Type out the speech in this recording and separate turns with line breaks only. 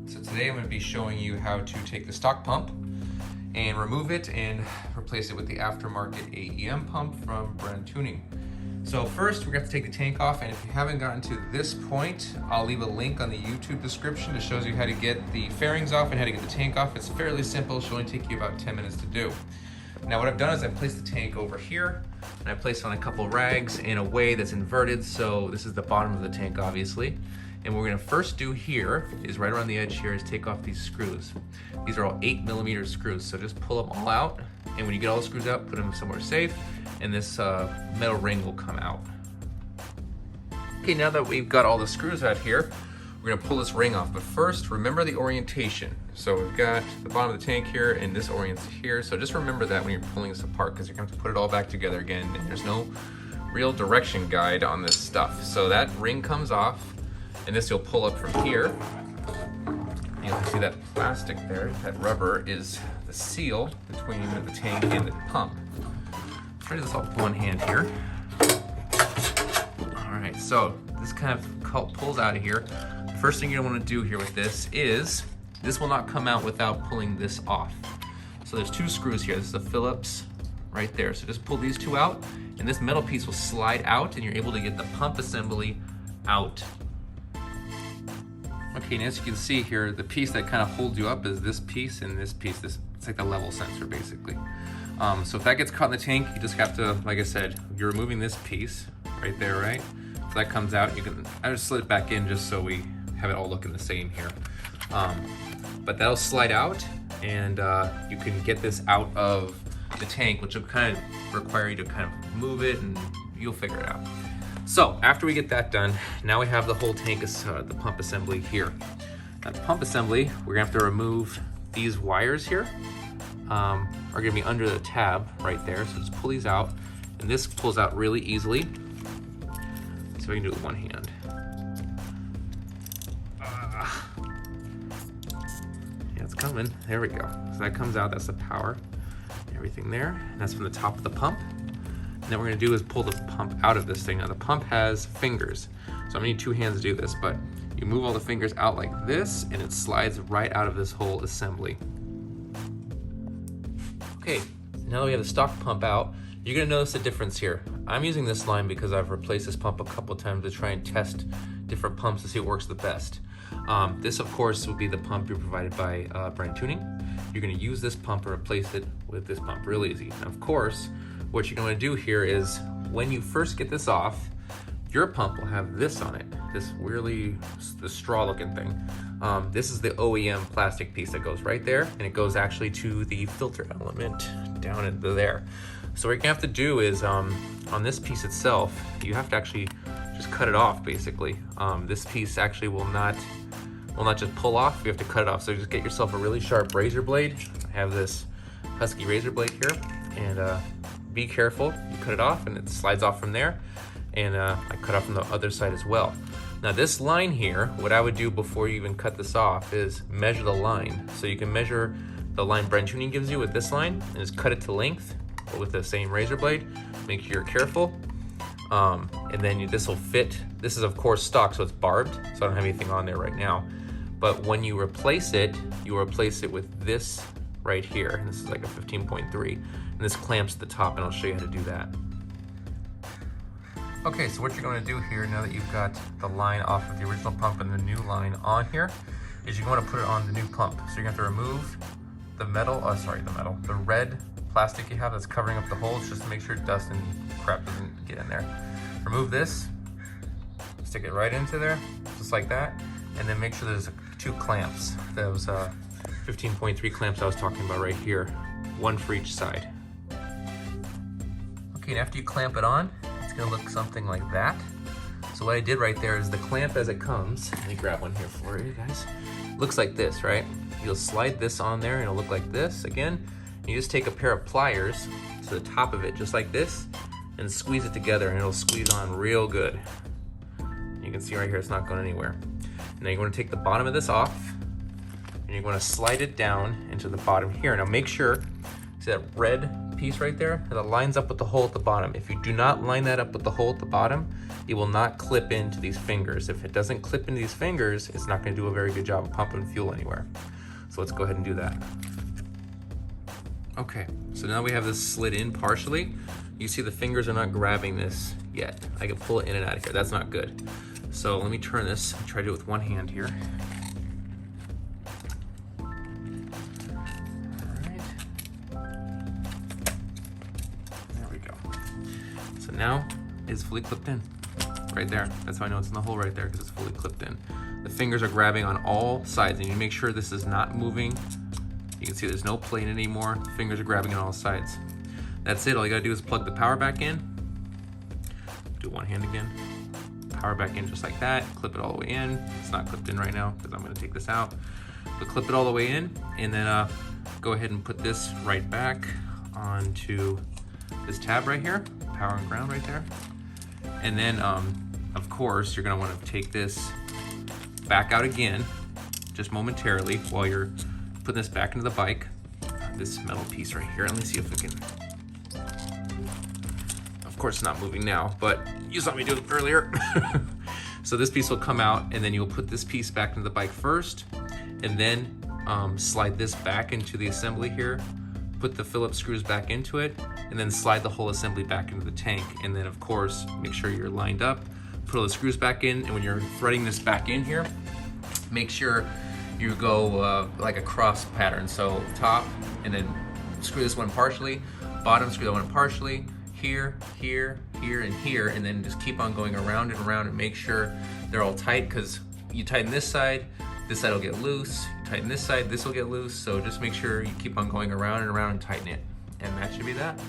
So today I'm going to be showing you how to take the stock pump and remove it and replace it with the aftermarket AEM pump from Brand Tuning. So first we're going to take the tank off, and if you haven't gotten to this point, I'll leave a link on the YouTube description that shows you how to get the fairings off and how to get the tank off. It's fairly simple. It should only take you about 10 minutes to do. Now what I've done is I've placed the tank over here, and I placed on a couple rags in a way that's inverted, so this is the bottom of the tank obviously. And what we're gonna first do here is right around the edge here is take off these screws. These are all 8mm screws, so just pull them all out, and when you get all the screws out, put them somewhere safe, and this metal ring will come out. Okay, now that we've got all the screws out here, we're gonna pull this ring off, but first remember the orientation. So we've got the bottom of the tank here and this orients here, so just remember that when you're pulling this apart, because you're gonna have to put it all back together again, and there's no real direction guide on this stuff. So that ring comes off, and this you'll pull up from here. You can see that plastic there, that rubber is the seal between the tank and the pump. Let's try this off with one hand here. All right, so this kind of pulls out of here. The first thing you want to do here with this is, this will not come out without pulling this off. So there's two screws here. This is a Phillips right there. So just pull these two out, and this metal piece will slide out, and you're able to get the pump assembly out. Okay, and as you can see here, the piece that kind of holds you up is this piece and this piece. It's like a level sensor, basically. So if that gets caught in the tank, you just have to, like I said, you're removing this piece right there, right? If that comes out, I just slid it back in just so we have it all looking the same here. But that'll slide out, and you can get this out of the tank, which will kind of require you to kind of move it, and you'll figure it out. So after we get that done, now we have the whole tank, the pump assembly here. Now the pump assembly, we're gonna have to remove these wires here, are gonna be under the tab right there. So just pull these out, and this pulls out really easily. So we can do it with one hand. Yeah, it's coming, there we go. So that comes out, that's the power, everything there. And that's from the top of the pump. And then what we're gonna do is pull the pump out of this thing. Now the pump has fingers, so I'm gonna need two hands to do this, but you move all the fingers out like this, and it slides right out of this whole assembly. Okay, now that we have the stock pump out, you're gonna notice a difference here. I'm using this line because I've replaced this pump a couple times to try and test different pumps to see what works the best. This, of course, would be the pump you're provided by Brand Tuning. You're gonna use this pump and replace it with this pump, real easy. And of course, what you're going to do here is, when you first get this off, your pump will have this on it, this the straw looking thing. This is the OEM plastic piece that goes right there, and it goes actually to the filter element down into there. So what you're gonna have to do is, on this piece itself, you have to actually just cut it off basically. This piece actually will not just pull off, you have to cut it off. So just get yourself a really sharp razor blade. I have this Husky razor blade here, and be careful, you cut it off and it slides off from there, and I cut off from the other side as well. Now this line here, what I would do before you even cut this off is measure the line. So you can measure the line Brand Tuning gives you with this line, and just cut it to length with the same razor blade. Make sure you're careful, and then this will fit. This is of course stock, so it's barbed, so I don't have anything on there right now. But when you replace it, you replace it with this right here, and this is like a 15.3, and this clamps at the top, and I'll show you how to do that. Okay, so what you're going to do here, now that you've got the line off of the original pump and the new line on here, is you're going to put it on the new pump. So you're going to have to remove the the red plastic you have that's covering up the holes, just to make sure dust and crap doesn't get in there. Remove this, stick it right into there, just like that, and then make sure there's two clamps. Those 15.3 clamps I was talking about right here, one for each side. Okay, and after you clamp it on, it's gonna look something like that. So what I did right there is the clamp as it comes, let me grab one here for you guys. Looks like this, right? You'll slide this on there and it'll look like this again. And you just take a pair of pliers to the top of it, just like this, and squeeze it together, and it'll squeeze on real good. You can see right here, it's not going anywhere. Now you're gonna take the bottom of this off, and you're going to slide it down into the bottom here. Now make sure, see that red piece right there that lines up with the hole at the bottom. If you do not line that up with the hole at the bottom, it will not clip into these fingers. If it doesn't clip into these fingers, it's not gonna do a very good job of pumping fuel anywhere. So let's go ahead and do that. Okay, so now we have this slid in partially. You see the fingers are not grabbing this yet. I can pull it in and out of here. That's not good. So let me turn this, try to do it with one hand here. All right. There we go. So now it's fully clipped in, right there. That's how I know it's in the hole right there, because it's fully clipped in. The fingers are grabbing on all sides, and you make sure this is not moving. You can see there's no plane anymore. The fingers are grabbing on all sides. That's it, all you gotta do is plug the power back in. Do one hand again. Power back in just like that, clip it all the way in. It's not clipped in right now because I'm gonna take this out. But clip it all the way in, and then go ahead and put this right back onto this tab right here, power and ground right there. And then, of course, you're gonna wanna take this back out again, just momentarily, while you're putting this back into the bike. This metal piece right here, let me see if we can, of course it's not moving now, but you saw me do it earlier. So this piece will come out, and then you'll put this piece back into the bike first, and then slide this back into the assembly here, put the Phillips screws back into it, and then slide the whole assembly back into the tank. And then of course, make sure you're lined up, put all the screws back in, and when you're threading this back in here, make sure you go like a cross pattern. So top, and then screw this one partially, bottom, screw that one partially, here, here, here, and here, and then just keep on going around and around and make sure they're all tight, because you tighten this side will get loose, you tighten this side, this will get loose, so just make sure you keep on going around and around and tighten it. And that should be that.